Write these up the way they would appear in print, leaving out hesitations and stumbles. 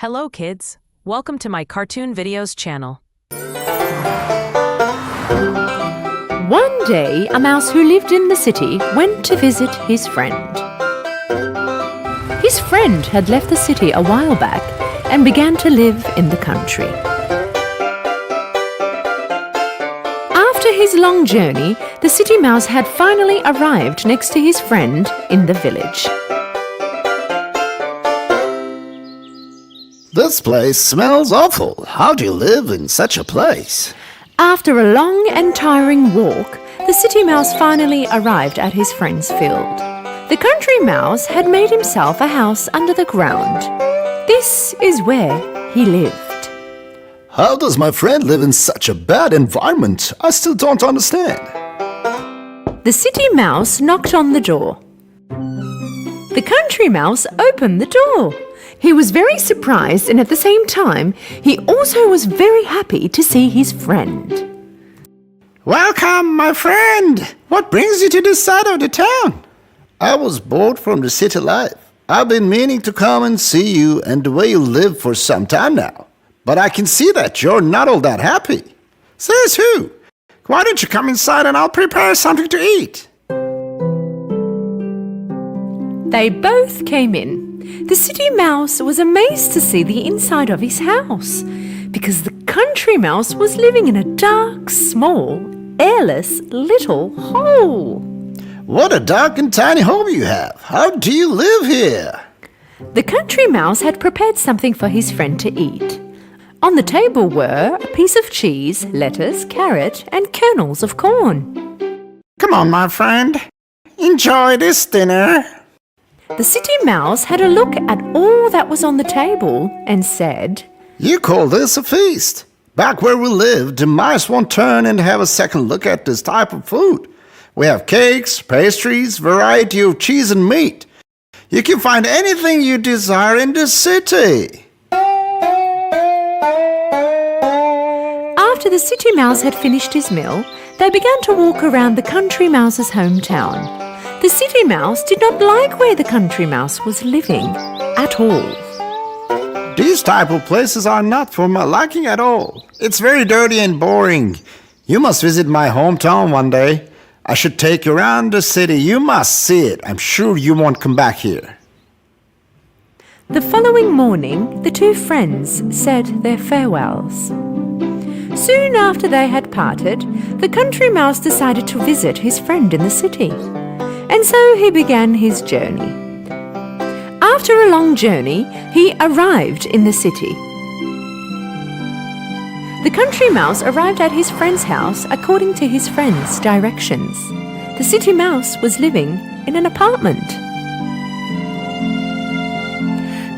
Hello kids, welcome to my cartoon videos channel. One day, a mouse who lived in the city went to visit his friend. His friend had left the city a while back and began to live in the country. After his long journey, the city mouse had finally arrived next to his friend in the village. This place smells awful. How do you live in such a place? After a long and tiring walk, the city mouse finally arrived at his friend's field. The country mouse had made himself a house under the ground. This is where he lived. How does my friend live in such a bad environment? I still don't understand. The city mouse knocked on the door. The country mouse opened the door. He was very surprised, and at the same time, he also was very happy to see his friend. Welcome, my friend. What brings you to this side of the town? I was bored from the city life. I've been meaning to come and see you and the way you live for some time now. But I can see that you're not all that happy. Says who? Why don't you come inside and I'll prepare something to eat? They both came in. The city mouse was amazed to see the inside of his house, because the country mouse was living in a dark, small, airless little hole. What a dark and tiny home you have. How do you live here? The country mouse had prepared something for his friend to eat. On the table were a piece of cheese, lettuce, carrot, and kernels of corn. Come on, my friend. Enjoy this dinner. The city mouse had a look at all that was on the table and said, You call this a feast? Back where we lived, the mice won't turn and have a second look at this type of food. We have cakes, pastries, variety of cheese and meat. You can find anything you desire in the city. After the city mouse had finished his meal, they began to walk around the country mouse's hometown. The city mouse did not like where the country mouse was living at all. These type of places are not for my liking at all. It's very dirty and boring. You must visit my hometown one day. I should take you around the city. You must see it. I'm sure you won't come back here. The following morning, the two friends said their farewells. Soon after they had parted, the country mouse decided to visit his friend in the city. And so he began his journey. After a long journey, he arrived in the city. The country mouse arrived at his friend's house according to his friend's directions. The city mouse was living in an apartment.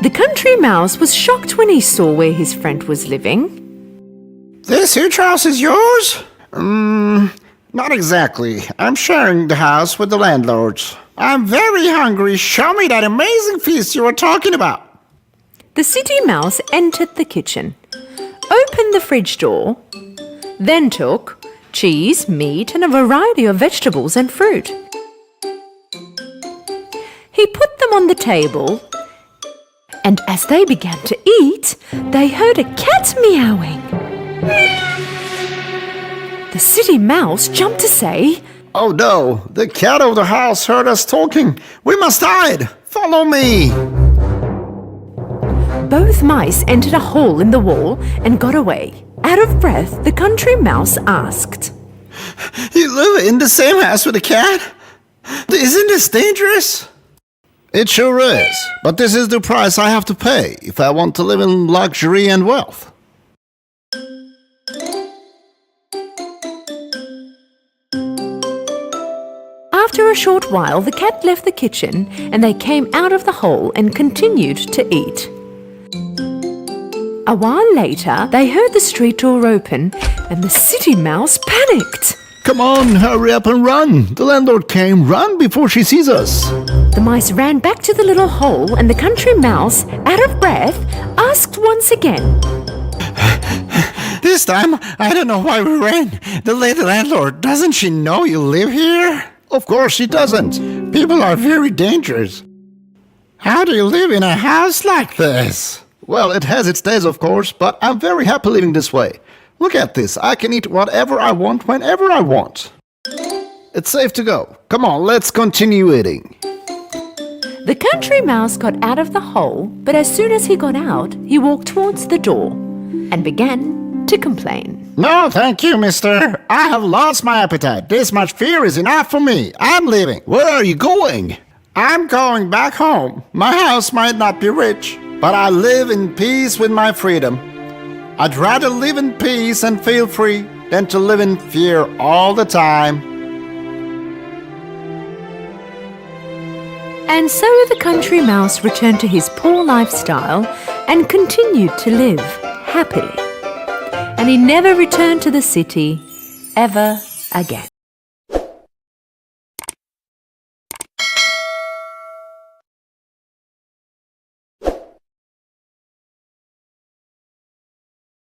The country mouse was shocked when he saw where his friend was living. This huge house is yours? Not exactly. I'm sharing the house with the landlords. I'm very hungry. Show me that amazing feast you were talking about. The city mouse entered the kitchen, opened the fridge door, then took cheese, meat, and a variety of vegetables and fruit. He put them on the table, and as they began to eat, they heard a cat meowing. The city mouse jumped to say, Oh no, the cat of the house heard us talking. We must hide. Follow me. Both mice entered a hole in the wall and got away. Out of breath, the country mouse asked, You live in the same house with a cat? Isn't this dangerous? It sure is, but this is the price I have to pay if I want to live in luxury and wealth. After a short while, the cat left the kitchen and they came out of the hole and continued to eat. A while later, they heard the street door open and the city mouse panicked. Come on, hurry up and run. The landlord came. Run before she sees us. The mice ran back to the little hole and the country mouse, out of breath, asked once again. This time, I don't know why we ran. The lady landlord, doesn't she know you live here? Of course she doesn't. People are very dangerous. How do you live in a house like this? Well, it has its days, of course, but I'm very happy living this way. Look at this. I can eat whatever I want whenever I want. It's safe to go. Come on, let's continue eating. The country mouse got out of the hole, but as soon as he got out, he walked towards the door and began to complain. No, thank you, mister. I have lost my appetite. This much fear is enough for me. I'm leaving. Where are you going? I'm going back home. My house might not be rich, but I live in peace with my freedom. I'd rather live in peace and feel free than to live in fear all the time. And so the country mouse returned to his poor lifestyle and continued to live happily. And he never returned to the city ever again.